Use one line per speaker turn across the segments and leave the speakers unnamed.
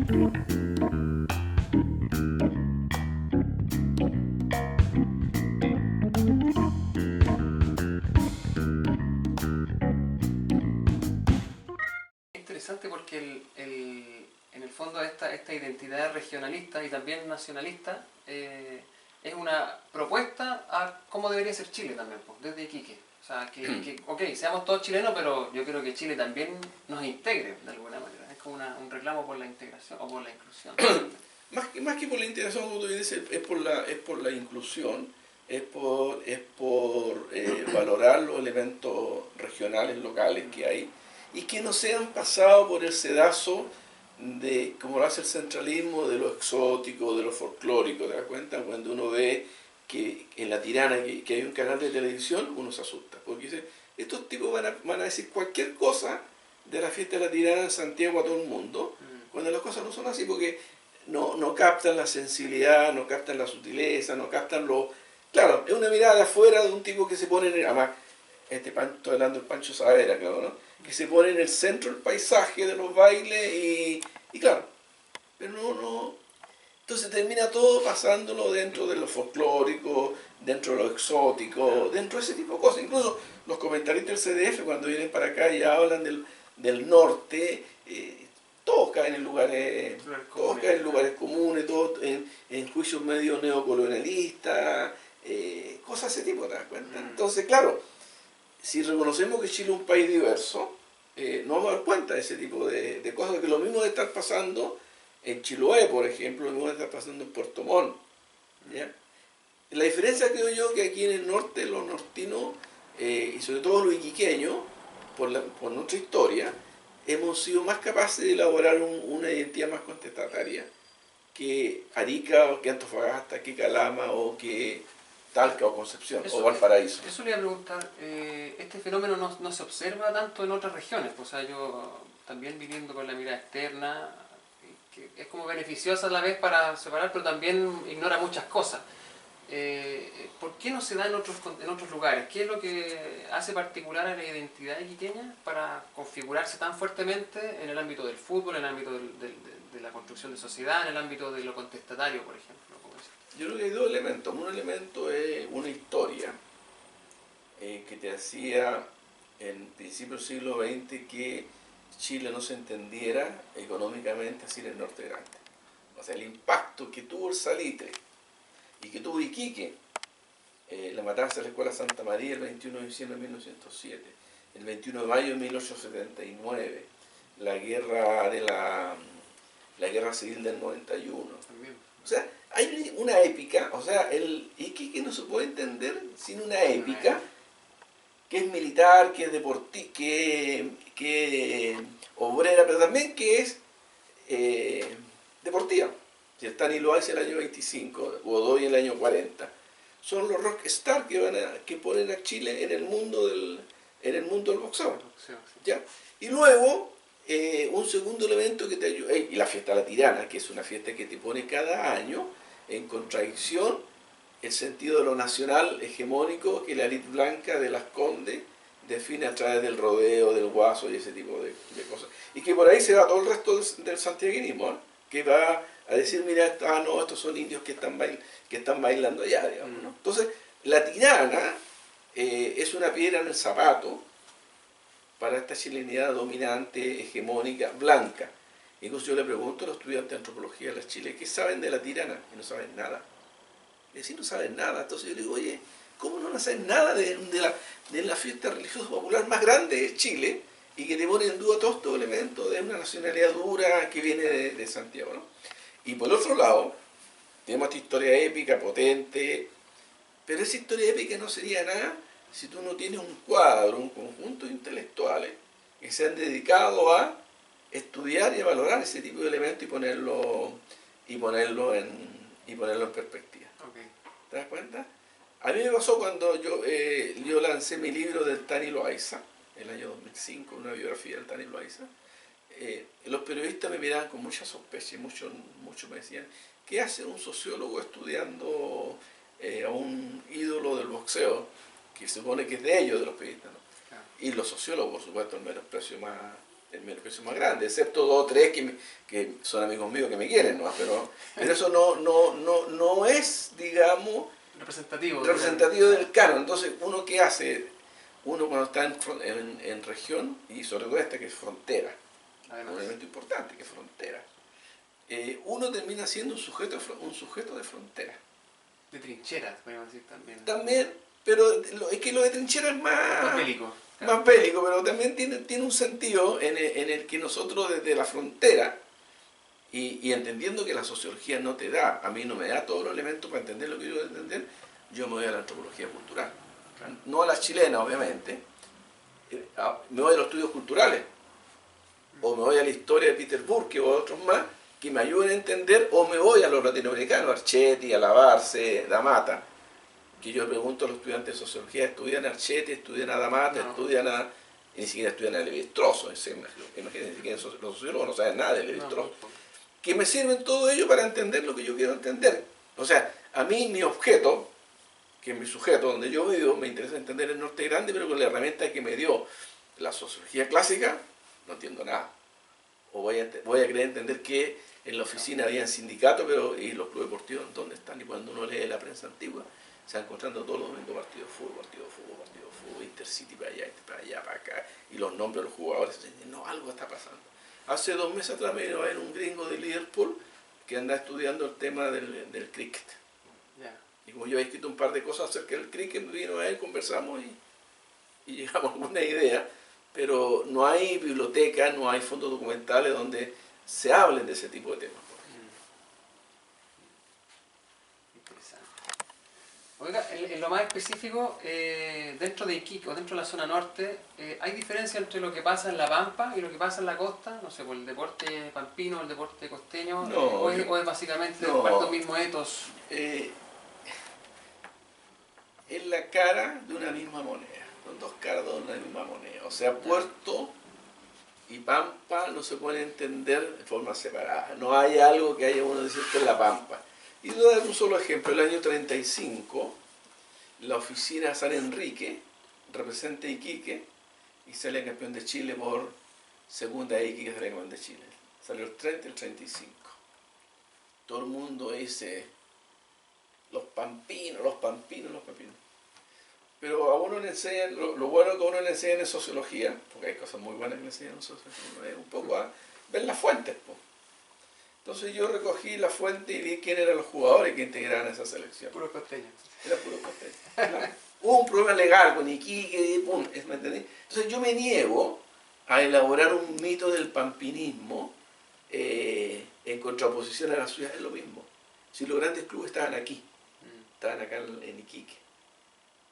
Interesante porque en el fondo esta identidad regionalista y también nacionalista es una propuesta a cómo debería ser Chile también, pues, desde Iquique. O sea, ok, seamos todos chilenos, pero yo creo que Chile también nos integre de alguna manera. Es como un reclamo por la integración o por la inclusión.
Más que por la integración, como tú dices, es por la inclusión, es por valorar los elementos regionales, locales que hay, y que no sean pasados por el sedazo de, como lo hace el centralismo, de lo exótico, de lo folclórico. ¿Te das cuenta? Cuando uno ve que en La Tirana que hay un canal de televisión, uno se asusta, porque dice, estos tipos van a decir cualquier cosa de la fiesta de La Tirana en Santiago a todo el mundo, cuando las cosas no son así, porque no captan la sensibilidad, no captan la sutileza, no captan lo... Claro, es una mirada de afuera de un tipo que se pone en el... Además, estoy hablando del Pancho Saavedra, claro, ¿no? Que se pone en el centro del paisaje de los bailes y claro, pero no... Entonces termina todo pasándolo dentro de lo folclórico, dentro de lo exótico, dentro de ese tipo de cosas. Incluso los comentaristas del CDF cuando vienen para acá y hablan del norte, todos caen en lugares comunes, todos en juicios medio neocolonialistas, cosas de ese tipo, ¿te das cuenta? Entonces, claro, si reconocemos que Chile es un país diverso, nos vamos a dar cuenta de ese tipo de cosas, que lo mismo de estar pasando en Chiloé, por ejemplo, lo mismo de estar pasando en Puerto Montt, ¿ya? La diferencia creo yo que aquí en el norte los nortinos, y sobre todo los iquiqueños, por nuestra historia, hemos sido más capaces de elaborar una identidad más contestataria que Arica, o que Antofagasta, que Calama, o que Talca, o Concepción, o Valparaíso.
Eso le iba a preguntar, este fenómeno no se observa tanto en otras regiones, pues, o sea, yo también viviendo con la mirada externa, que es como beneficiosa a la vez para separar, pero también ignora muchas cosas. ¿Por qué no se da en otros lugares? ¿Qué es lo que hace particular a la identidad iquiqueña para configurarse tan fuertemente en el ámbito del fútbol, en el ámbito de la construcción de sociedad, en el ámbito de lo contestatario, por ejemplo?
Yo creo que hay dos elementos. Un elemento es una historia que te hacía en principio del siglo XX que Chile no se entendiera económicamente así en el norte grande. O sea, el impacto que tuvo el Salitre y que tuvo Iquique, la matanza de la Escuela Santa María el 21 de diciembre de 1907, el 21 de mayo de 1879, la guerra civil del 91. O sea, hay una épica, o sea, el Iquique no se puede entender sin una épica que es militar, que es deportiva, que es obrera, pero también que es deportiva. Si el Tani Loaiza el año 25, Godoy el año 40, son los rockstar que ponen a Chile en el mundo del boxeo. ¿Ya? Y luego, un segundo elemento que te ayuda, y la fiesta La Tirana, que es una fiesta que te pone cada año en contradicción el sentido de lo nacional hegemónico que la élite blanca de Las Condes define a través del rodeo, del guaso y ese tipo de cosas. Y que por ahí se va todo el resto del santiaguinismo, ¿eh? Que va a decir, mira, no, estos son indios que están bailando allá, digamos, ¿no? Entonces, La Tirana es una piedra en el zapato para esta chilenidad dominante, hegemónica, blanca. Incluso yo le pregunto a los estudiantes de antropología de la Chile, ¿qué saben de La Tirana? Y no saben nada. Es decir, no saben nada. Entonces yo le digo, oye, ¿cómo no saben nada de la fiesta religiosa popular más grande de Chile y que te pone en duda todos estos elementos de una nacionalidad dura que viene de Santiago, ¿no? Y por otro lado, tenemos esta historia épica, potente, pero esa historia épica no sería nada si tú no tienes un cuadro, un conjunto de intelectuales que se han dedicado a estudiar y a valorar ese tipo de elementos y ponerlo en perspectiva.
Okay.
¿Te das cuenta? A mí me pasó cuando yo lancé mi libro del Tani Loaiza, el año 2005, una biografía del Tani Loaiza. Los periodistas me miraban con mucha sospecha y muchos me decían, ¿qué hace un sociólogo estudiando a un ídolo del boxeo, que se supone que es de ellos, de los periodistas, ¿no? Claro. Y los sociólogos, por supuesto, el menosprecio más el menosprecio más grande, excepto dos o tres que son amigos míos que me quieren, ¿no? Pero eso no es, digamos, representativo del canon. Entonces, ¿uno qué hace? Uno cuando está en región, y sobre todo esta que es frontera,
Además,
un elemento importante que es frontera, uno termina siendo un sujeto de frontera.
de trincheras, podemos decir también.
También, pero es que lo de trinchera es
Más bélico.
más bélico, pero también tiene un sentido en el que nosotros desde la frontera, y entendiendo que la sociología no te da, a mí no me da todos los elementos para entender lo que yo quiero entender, yo me voy a la antropología cultural.
Claro.
No a la chilena, obviamente, me voy a los estudios culturales, o me voy a la historia de Peter Burke o a otros más, que me ayuden a entender, o me voy a los latinoamericanos, Archetti, Alabarce, Damata, que yo pregunto a los estudiantes de sociología, ¿estudian a Archetti, estudian a Damata,
No.
estudian a... y ni siquiera estudian a Levi-Strauss, imagínense que los sociólogos no saben nada de Levi-Strauss, que me sirven todo ello para entender lo que yo quiero entender. O sea, a mí mi objeto, que es mi sujeto, donde yo vivo, me interesa entender el norte grande, pero con la herramienta que me dio la sociología clásica, no entiendo nada. O voy a querer entender que en la oficina había sindicatos, pero ¿y los clubes deportivos dónde están? Y cuando uno lee la prensa antigua, se va encontrando todos los domingos partidos de fútbol, Intercity para allá, para acá, y los nombres de los jugadores. No, algo está pasando. Hace 2 meses atrás me vino a ver un gringo de Liverpool que anda estudiando el tema del cricket.
Ya.
Y como yo he escrito un par de cosas acerca del cricket, me vino a él, conversamos y llegamos a una idea, pero no hay biblioteca, no hay fondos documentales donde se hablen de ese tipo de temas.
Interesante. Oiga, en lo más específico, dentro de Iquique o dentro de la zona norte, ¿hay diferencia entre lo que pasa en la Pampa y lo que pasa en la costa? No sé, por el deporte pampino, el deporte costeño,
No,
o es básicamente
no.
parte del mismo ethos.
Es la cara de una misma moneda, son dos caras de una misma moneda. O sea, Puerto y Pampa no se pueden entender de forma separada. No hay algo que haya uno decir que es la Pampa. Y voy a dar un solo ejemplo. El año 35, la oficina San Enrique representa a Iquique y sale campeón de Chile por segunda vez Iquique sale campeón de Chile. Salió el 30 y el 35. Todo el mundo dice los pampinos. Pero a uno le enseñan, lo bueno que a uno le enseñan es sociología, porque hay cosas muy buenas que le enseñan en sociología, es un poco a ver las fuentes. Entonces yo recogí la fuente y vi quién eran los jugadores que integraban esa selección.
Puro costeño.
Era puro costeño. Claro. Hubo un problema legal con Iquique, ¿me entendí? Entonces yo me niego a elaborar un mito del pampinismo en contraposición a la ciudad, es lo mismo. Si los grandes clubes estaban aquí, estaban acá en Iquique,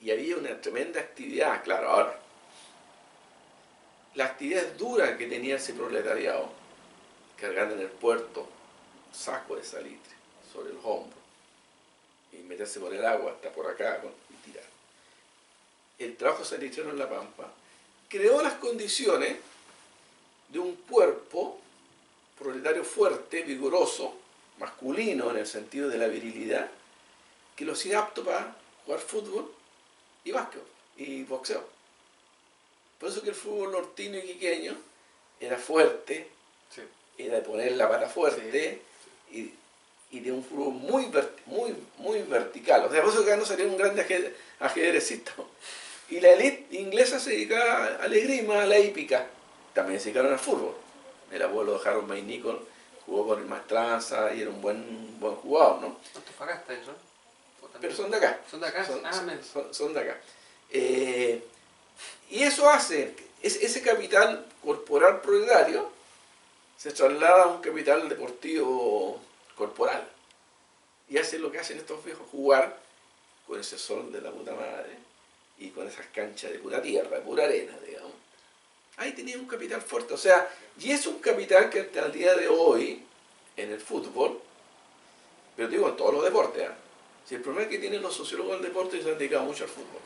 y había una tremenda actividad, claro, ahora, la actividad dura que tenía ese proletariado, cargando en el puerto saco de salitre sobre los hombros, y meterse por el agua hasta por acá y tirar. El trabajo salitrero en La Pampa creó las condiciones de un cuerpo proletario fuerte, vigoroso, masculino en el sentido de la virilidad, que lo hacía apto para jugar fútbol y básquet y boxeo. Por eso que el fútbol nortino y quiqueño era fuerte,
Sí.
era de poner la pata fuerte, sí. y de un fútbol muy vertical. O sea, por eso que acá no sería un gran ajedrecista. Y la élite inglesa se dedicaba a la esgrima, a la hípica. También se dedicaron al fútbol. El abuelo de Harold May Nicol jugó con el Maestranza y era un buen jugador, ¿no?
Antofagasta, ¿eso?
Pero son de acá.
¿Son de acá?
Son de acá. Y eso hace, ese capital corporal proletario se traslada a un capital deportivo corporal. Y hace lo que hacen estos viejos, jugar con ese sol de la puta madre y con esas canchas de pura tierra, de pura arena, digamos. Ahí tenía un capital fuerte. O sea, y es un capital que hasta el día de hoy, en el fútbol, pero digo en todos los deportes, ¿eh? Si el problema que tienen los sociólogos del deporte es que se han dedicado mucho al fútbol.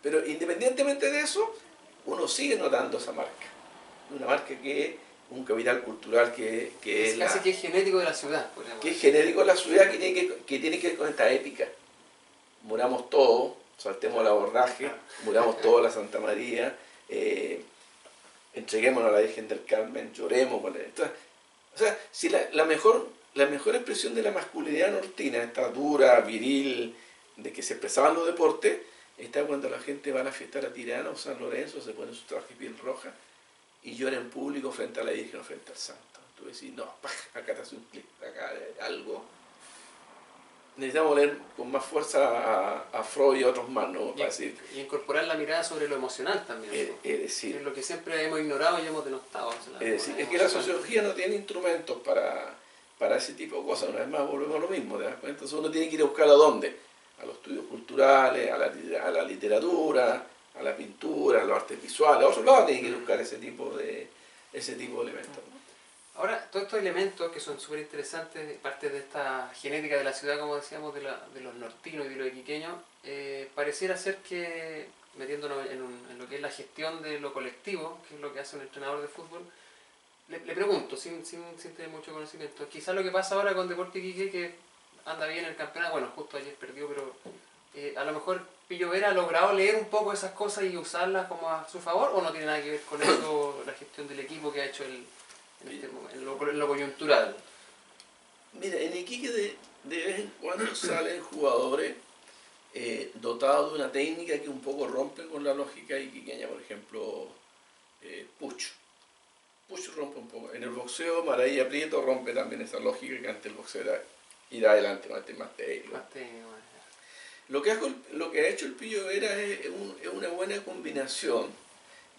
Pero independientemente de eso, uno sigue notando esa marca. Una marca que es un capital cultural que
es casi que es genético de la ciudad.
Que es genérico de la ciudad, que tiene que ver con esta épica. Muramos todos, saltemos el abordaje, muramos todos la Santa María. entreguémonos a la Virgen del Carmen, lloremos por él. O sea, si la mejor expresión de la masculinidad nortina, esta dura, viril, de que se expresaban los deportes, está cuando la gente va a la fiesta de la Tirana o San Lorenzo, se pone su traje de piel roja y llora en público frente a la Virgen o frente al Santo. Tú decís, no, acá te hace un clic, acá hay algo. Necesitamos leer con más fuerza a Freud y a otros más, ¿no? Para decir,
y incorporar la mirada sobre lo emocional también.
es decir,
es lo que siempre hemos ignorado y hemos denostado. O sea,
es que la sociología no tiene instrumentos para ese tipo de cosas. Una vez más volvemos a lo mismo, ¿te das cuenta? Entonces uno tiene que ir a buscar a dónde. A los estudios culturales, a la literatura, a la pintura, a los artes visuales. A otros lados tiene que ir a buscar ese tipo de elementos, ¿no?
Ahora, todos estos elementos que son súper interesantes, parte de esta genética de la ciudad, como decíamos, de los nortinos y de los iquiqueños, pareciera ser que, metiéndonos en lo que es la gestión de lo colectivo, que es lo que hace un entrenador de fútbol, le pregunto, sin tener mucho conocimiento, quizás lo que pasa ahora con Deporte Iquique, que anda bien el campeonato, bueno, justo ayer perdió, pero a lo mejor Pillo Vera ha logrado leer un poco esas cosas y usarlas como a su favor, o no tiene nada que ver con eso la gestión del equipo que ha hecho en lo coyuntural.
Mira, en Iquique de vez en cuando salen jugadores dotados de una técnica que un poco rompe con la lógica iquiqueña. Por ejemplo, Pucho. Pucho rompe un poco. En el boxeo, Maravilla Prieto rompe también esa lógica que antes el boxeo era ir adelante, más técnico. Lo que ha hecho el Pillo Vera es una buena combinación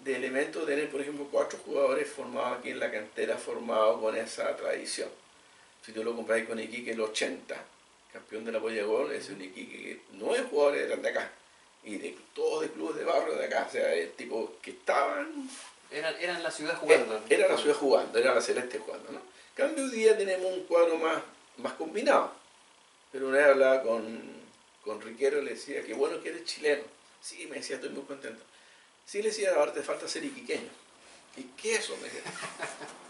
de elementos, de tener, por ejemplo, 4 jugadores formados aquí en la cantera, formados con esa tradición. Si tú lo comparas con Iquique el 80, campeón de la Pollagol, es un Iquique que 9 jugadores eran de acá, y todos de clubes de barrio de acá, o sea, el tipo que estaban...
Eran la ciudad jugando.
Era la ciudad jugando, era la Celeste jugando, ¿no? En cambio, hoy día tenemos un cuadro más combinado. Pero una vez hablaba con Riquero y le decía, qué bueno que eres chileno. Sí, me decía, estoy muy contento. Sí, le decía, ahora te falta ser iquiqueño. ¿Y qué es eso? Me decía.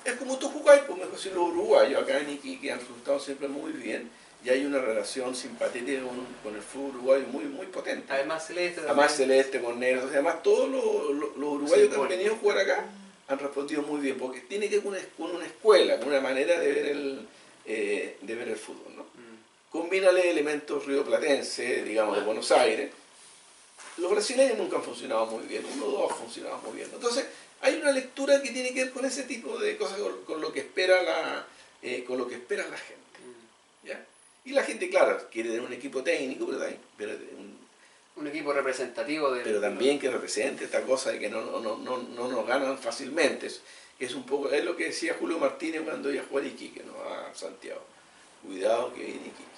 Es como tú jugás, pues mejor si los uruguayos acá en Iquique han resultado siempre muy bien y hay una relación simpática con el fútbol uruguayo muy potente.
Además celeste.
Además celeste, con negros. Además todos los uruguayos que han venido a jugar acá han respondido muy bien, porque tiene que ver con una escuela, con una manera de ver el fútbol, ¿no? Combínale elementos rioplatenses, digamos, de Buenos Aires. Los brasileños nunca han funcionado muy bien, 1 o 2 han funcionado muy bien. Entonces, hay una lectura que tiene que ver con ese tipo de cosas, con lo que espera la gente. ¿Ya? Y la gente, claro, quiere tener un equipo técnico, pero
un equipo representativo
pero también que represente esta cosa de que no nos ganan fácilmente. Es un poco, es lo que decía Julio Martínez cuando iba a jugar Iquique, ¿no? A Santiago. Cuidado que viene Iquique.